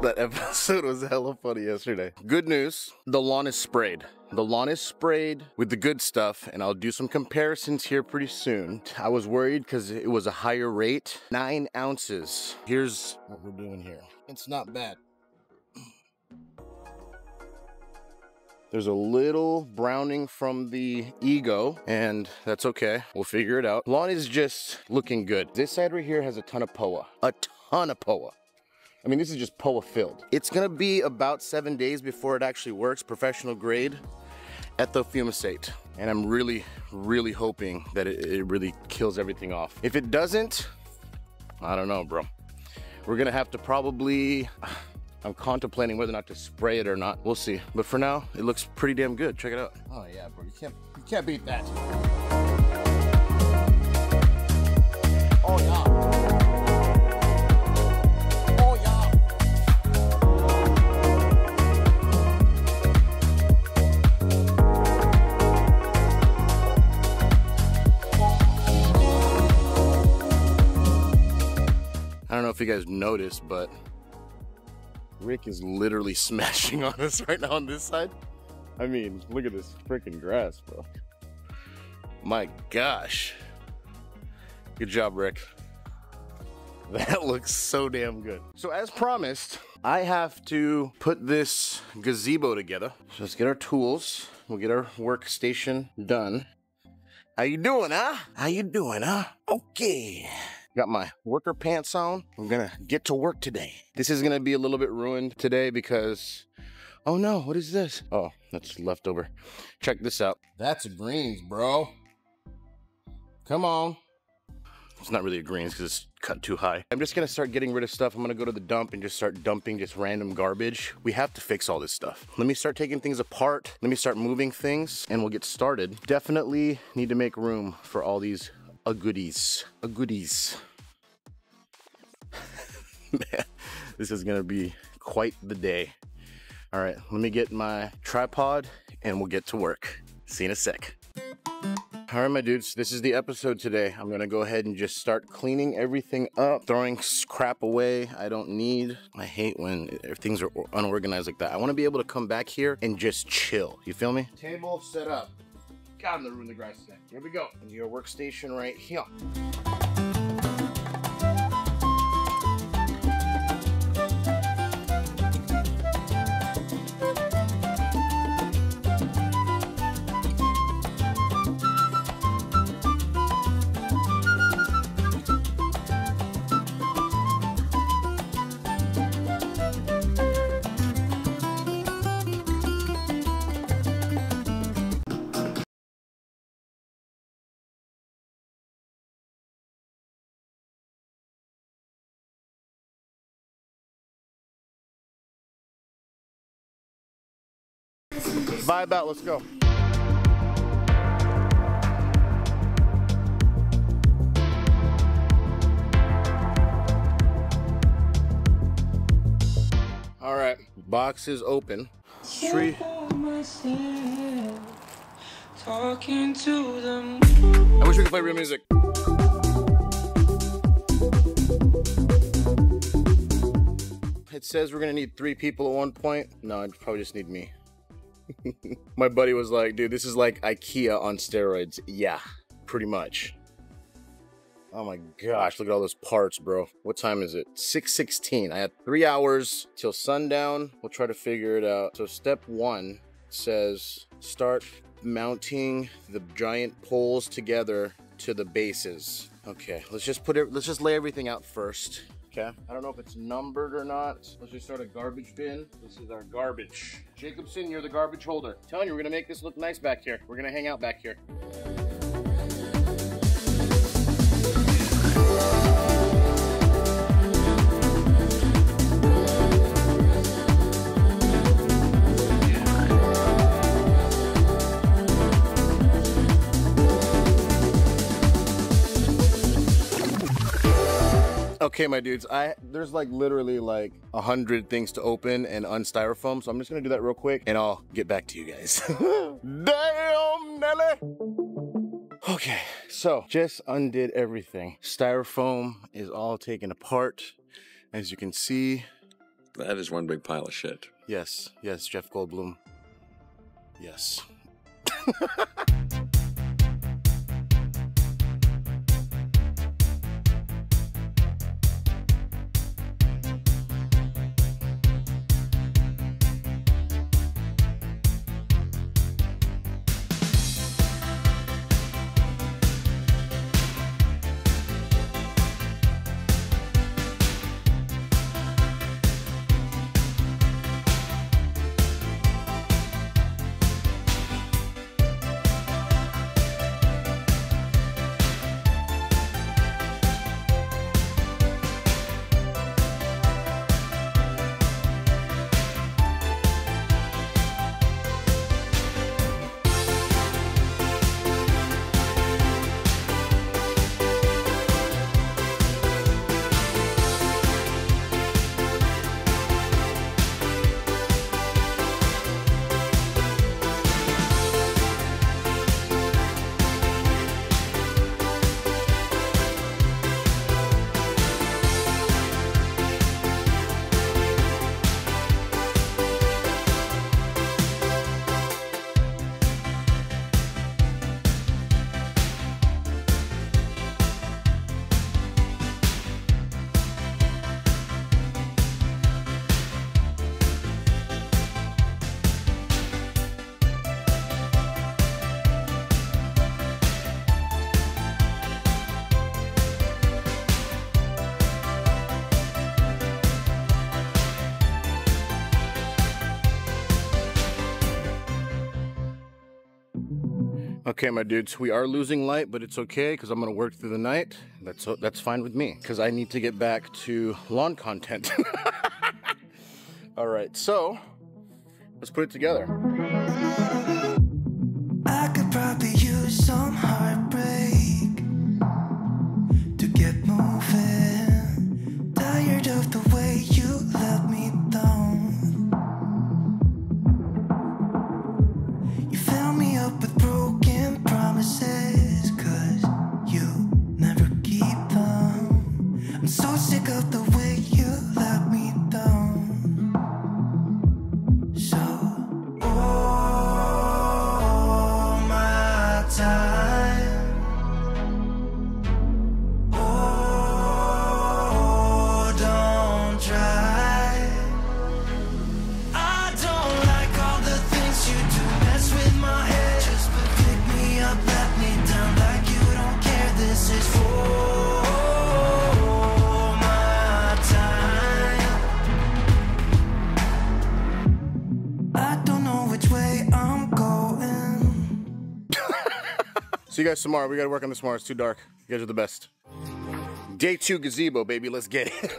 That episode was hella funny yesterday. Good news, the lawn is sprayed. The lawn is sprayed with the good stuff, and I'll do some comparisons here pretty soon. I was worried because it was a higher rate, 9 ounces. Here's what we're doing here. It's not bad. There's a little browning from the ego, and that's okay. We'll figure it out. Lawn is just looking good. This side right here has a ton of POA. A ton of POA. I mean, this is just POA filled. It's gonna be about 7 days before it actually works, professional grade ethofumicate. And I'm really, really hoping that it really kills everything off. If it doesn't, I don't know, bro. We're gonna have to probably, I'm contemplating whether or not to spray it or not. We'll see. But for now, it looks pretty damn good. Check it out. Oh yeah, bro, you can't beat that. Oh yeah. I don't know if you guys noticed, but Rick is literally smashing on us right now on this side. I mean, look at this freaking grass, bro. My gosh. Good job, Rick. That looks so damn good. So as promised, I have to put this gazebo together. So let's get our tools. We'll get our workstation done. How you doing, huh? How you doing, huh? Okay. Got my worker pants on. I'm gonna get to work today. This is gonna be a little bit ruined today because, oh no, what is this? Oh, that's leftover. Check this out. That's a greens, bro. Come on. It's not really a greens because it's cut too high. I'm just gonna start getting rid of stuff. I'm gonna go to the dump and just start dumping just random garbage. We have to fix all this stuff. Let me start taking things apart. Let me start moving things and we'll get started. Definitely need to make room for all these goodies. Man, this is gonna be quite the day. All right, let me get my tripod and we'll get to work. See you in a sec. All right, my dudes, this is the episode today. I'm gonna go ahead and just start cleaning everything up, throwing crap away I don't need. I hate when things are unorganized like that. I wanna be able to come back here and just chill. You feel me? Table set up. God, I'm gonna ruin the grass today. Here we go. And your workstation right here. Vibe out, let's go. All right, box is open. Three. Talking to them. I wish we could play real music. It says we're gonna need 3 people at one point. No, I probably just need me. My buddy was like, dude, this is like IKEA on steroids. Yeah, pretty much. Oh my gosh, look at all those parts, bro. What time is it? 6:16. I had 3 hours till sundown. We'll try to figure it out. So step 1 says start mounting the giant poles together to the bases. Okay, let's just lay everything out first. Okay, I don't know if it's numbered or not. Let's just start a garbage bin. This is our garbage. Jacobson, you're the garbage holder. I'm telling you, we're gonna make this look nice back here. We're gonna hang out back here. Okay, my dudes, there's like literally like 100 things to open and unstyrofoam, so I'm just gonna do that real quick and I'll get back to you guys. Damn, Nelly! Okay, so just undid everything. Styrofoam is all taken apart. As you can see, That is one big pile of shit. Yes, yes, Jeff Goldblum. Yes. Okay, my dudes, we are losing light, but it's okay because I'm gonna work through the night. That's fine with me because I need to get back to lawn content. All right, so let's put it together. I could probably use some heartbreak to get moving. Tired of the way you let me down. You fill me up with broken promises, 'cause you never keep them. I'm so sick of the way you let me down. So, oh, my time. Oh, don't try. I don't like all the things you do. Mess with my head. Just pick me up, let me down like you don't care. This is for my time. I don't know which way I'm going. See you guys tomorrow. We gotta work on this tomorrow. It's too dark. You guys are the best. Day 2 gazebo, baby. Let's get it.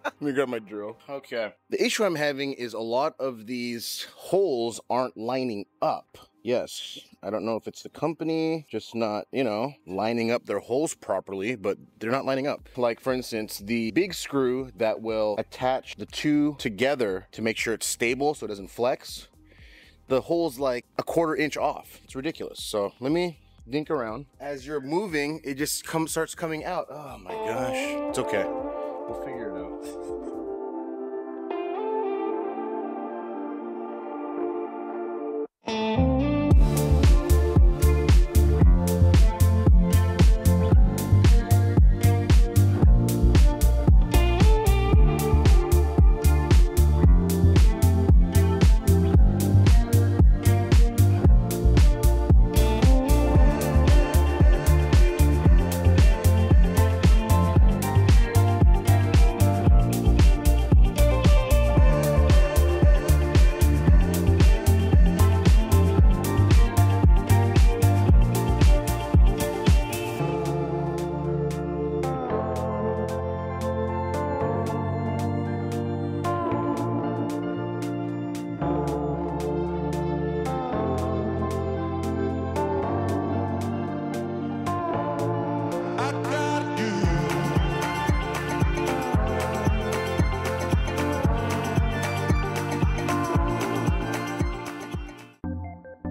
Let me grab my drill. Okay. The issue I'm having is a lot of these holes aren't lining up. Yes, I don't know if it's the company just not, you know, lining up their holes properly, but they're not lining up. Like, for instance, the big screw that will attach the two together to make sure it's stable so it doesn't flex, the hole's like a 1/4 inch off. It's ridiculous. So let me dink around. As you're moving, it just starts coming out. Oh my gosh. It's okay. We'll figure it out.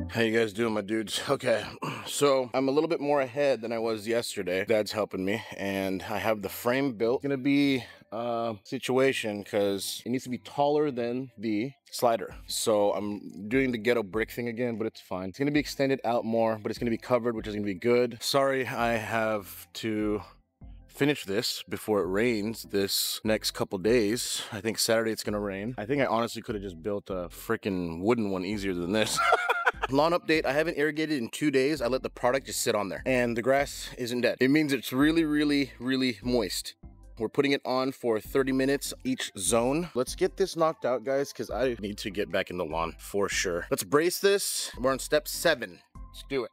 How you guys doing, my dudes? Okay, so I'm a little bit more ahead than I was yesterday. Dad's helping me, and I have the frame built. It's gonna be situation because it needs to be taller than the slider. So I'm doing the ghetto brick thing again, but it's fine. It's gonna be extended out more, but it's gonna be covered, which is gonna be good. Sorry, I have to finish this before it rains this next couple days. I think Saturday it's gonna rain. I think I honestly could have just built a freaking wooden one easier than this. Lawn update, I haven't irrigated in 2 days. I let the product just sit on there and the grass isn't dead. It means it's really, really, really moist. We're putting it on for 30 minutes each zone. Let's get this knocked out, guys, because I need to get back in the lawn for sure. Let's brace this. We're on step 7. Let's do it.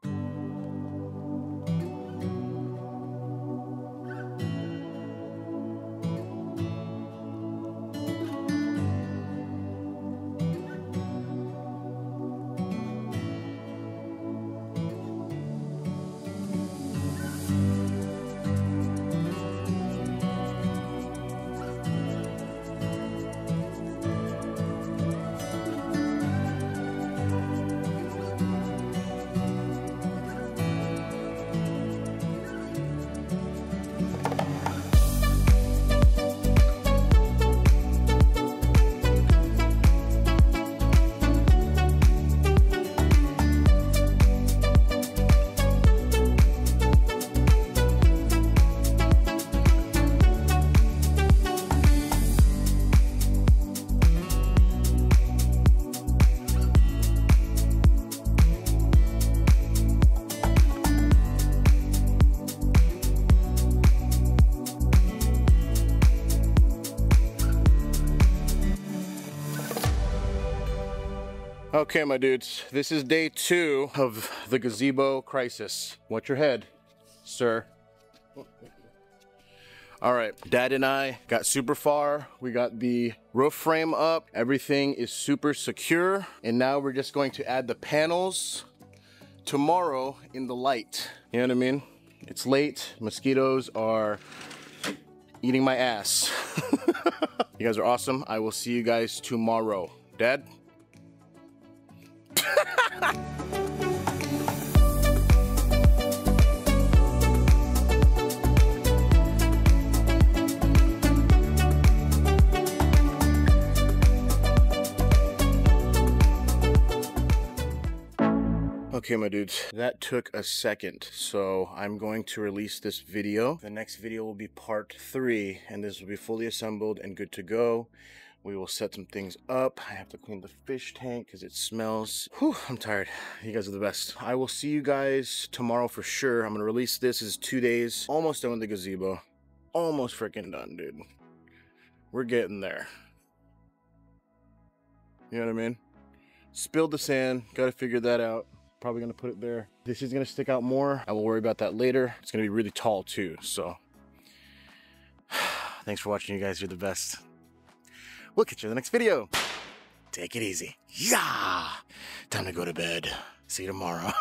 Okay, my dudes, this is day 2 of the gazebo crisis. Watch your head, sir. All right, Dad and I got super far. We got the roof frame up. Everything is super secure. And now we're just going to add the panels tomorrow in the light. You know what I mean? It's late. Mosquitoes are eating my ass. You guys are awesome. I will see you guys tomorrow. Dad? Okay, my dudes, that took a second, so I'm going to release this video. The next video will be part 3, and this will be fully assembled and good to go. We will set some things up. I have to clean the fish tank because it smells. Whew, I'm tired. You guys are the best. I will see you guys tomorrow for sure. I'm gonna release this. This is 2 days. Almost done with the gazebo. Almost freaking done, dude. We're getting there. You know what I mean? Spilled the sand. Gotta figure that out. Probably gonna put it there. This is gonna stick out more. I will worry about that later. It's gonna be really tall too, so. Thanks for watching, you guys. You're the best. We'll catch you in the next video. Take it easy. Yeah! Time to go to bed. See you tomorrow.